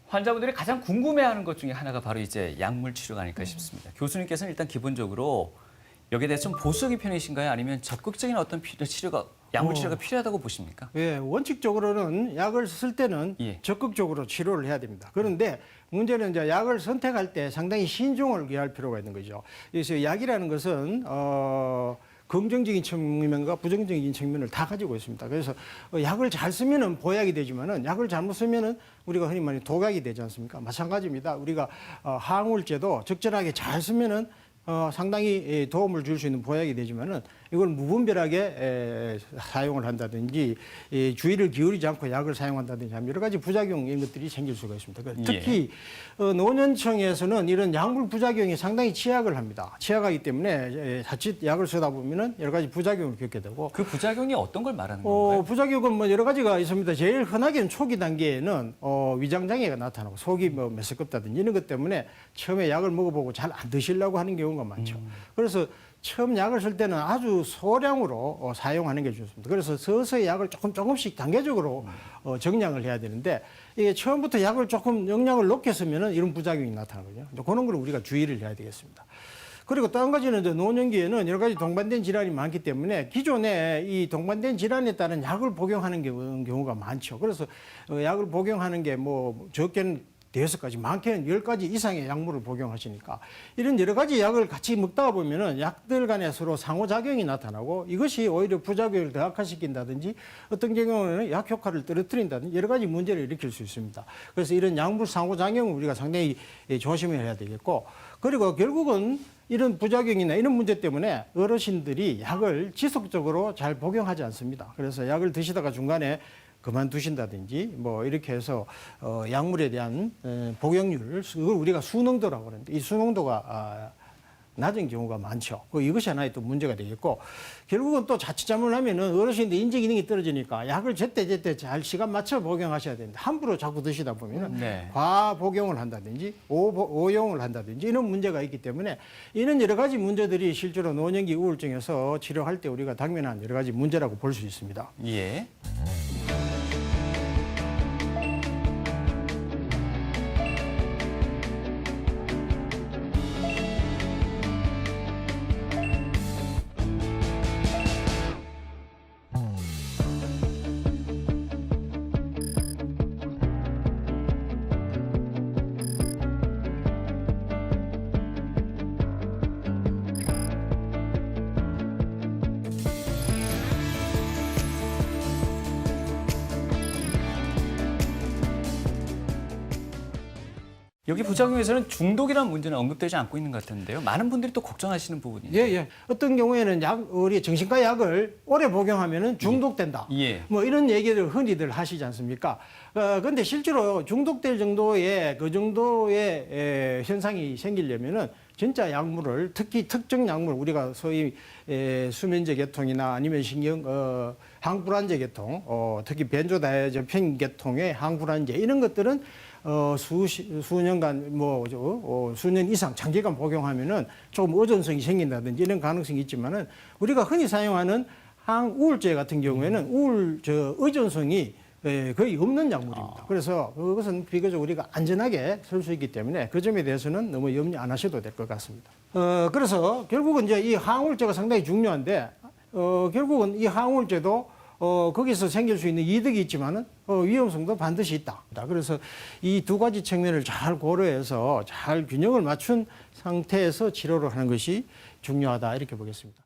환자분들이 가장 궁금해하는 것 중에 하나가 바로 이제 약물 치료가 아닐까 싶습니다. 교수님께서는 일단 기본적으로 여기에 대해서 좀 보수적인 편이신가요? 아니면 적극적인 어떤 치료가 약물 치료가 필요하다고 보십니까? 예, 원칙적으로는 약을 쓸 때는 예. 적극적으로 치료를 해야 됩니다. 그런데 문제는 이제 약을 선택할 때 상당히 신중을 기할 필요가 있는 거죠. 그래서 약이라는 것은 긍정적인 측면과 부정적인 측면을 다 가지고 있습니다. 그래서 약을 잘 쓰면은 보약이 되지만은 약을 잘못 쓰면은 우리가 흔히 말하는 독약이 되지 않습니까? 마찬가지입니다. 우리가 항우울제도 적절하게 잘 쓰면은 상당히 도움을 줄 수 있는 보약이 되지만은 이걸 무분별하게 사용을 한다든지 주의를 기울이지 않고 약을 사용한다든지 하면 여러 가지 부작용 이런 것들이 생길 수가 있습니다. 특히 노년층에서는 이런 약물 부작용이 상당히 취약을 합니다. 취약하기 때문에 자칫 약을 쓰다 보면은 여러 가지 부작용을 겪게 되고 그 부작용이 어떤 걸 말하는 건가요? 부작용은 뭐 여러 가지가 있습니다. 제일 흔하게는 초기 단계에는 위장 장애가 나타나고 속이 뭐 메스껍다든지 이런 것 때문에 처음에 약을 먹어보고 잘 안 드시려고 하는 경우가 많죠. 그래서 처음 약을 쓸 때는 아주 소량으로 사용하는 게 좋습니다. 그래서 서서히 약을 조금씩 단계적으로 정량을 해야 되는데 이게 처음부터 약을 조금 영량을 높게 쓰면은 이런 부작용이 나타나거든요. 그런 걸 우리가 주의를 해야 되겠습니다. 그리고 또 한 가지는 이제 노년기에는 여러 가지 동반된 질환이 많기 때문에 기존에 이 동반된 질환에 따른 약을 복용하는 경우가 많죠. 그래서 약을 복용하는 게 뭐 적게는 5가지, 많게는 10가지 이상의 약물을 복용하시니까 이런 여러 가지 약을 같이 먹다가 보면은 약들 간에 서로 상호작용이 나타나고 이것이 오히려 부작용을 더 악화시킨다든지 어떤 경우에는 약 효과를 떨어뜨린다든지 여러 가지 문제를 일으킬 수 있습니다. 그래서 이런 약물 상호작용을 우리가 상당히 조심해야 되겠고 그리고 결국은 이런 부작용이나 이런 문제 때문에 어르신들이 약을 지속적으로 잘 복용하지 않습니다. 그래서 약을 드시다가 중간에 그만두신다든지 뭐 이렇게 해서 약물에 대한 복용률을 그걸 우리가 수농도라고 그러는데 이 수농도가 낮은 경우가 많죠. 이것이 하나의 또 문제가 되겠고 결국은 또 자칫 잘못하면은 어르신들 인지 기능이 떨어지니까 약을 제때 잘 시간 맞춰 복용하셔야 되는데 함부로 자꾸 드시다 보면은 과복용을 한다든지 오용을 한다든지 이런 문제가 있기 때문에 이런 여러 가지 문제들이 실제로 노년기 우울증에서 치료할 때 우리가 당면한 여러 가지 문제라고 볼 수 있습니다. 예. 여기 부작용에서는 중독이라는 문제는 언급되지 않고 있는 것 같은데요. 많은 분들이 또 걱정하시는 부분이죠. 예. 어떤 경우에는 우리 정신과 약을 오래 복용하면은 중독된다. 예. 뭐 이런 얘기를 흔히들 하시지 않습니까? 근데 실제로 중독될 정도의 그 정도의 현상이 생기려면은 진짜 약물을 특히 특정 약물 우리가 소위 수면제 계통이나 아니면 항불안제 계통, 특히 벤조다이아제핀 계통의 항불안제 이런 것들은 수년간 수년 이상 장기간 복용하면은 조금 의존성이 생긴다든지 이런 가능성이 있지만은 우리가 흔히 사용하는 항우울제 같은 경우에는 의존성이 거의 없는 약물입니다. 그래서 그것은 비교적 우리가 안전하게 쓸 수 있기 때문에 그 점에 대해서는 너무 염려 안 하셔도 될 것 같습니다. 그래서 결국은 이제 이 항우울제가 상당히 중요한데 결국은 이 항우울제도 거기서 생길 수 있는 이득이 있지만은 위험성도 반드시 있다. 그래서 이 두 가지 측면을 잘 고려해서 잘 균형을 맞춘 상태에서 치료를 하는 것이 중요하다 이렇게 보겠습니다.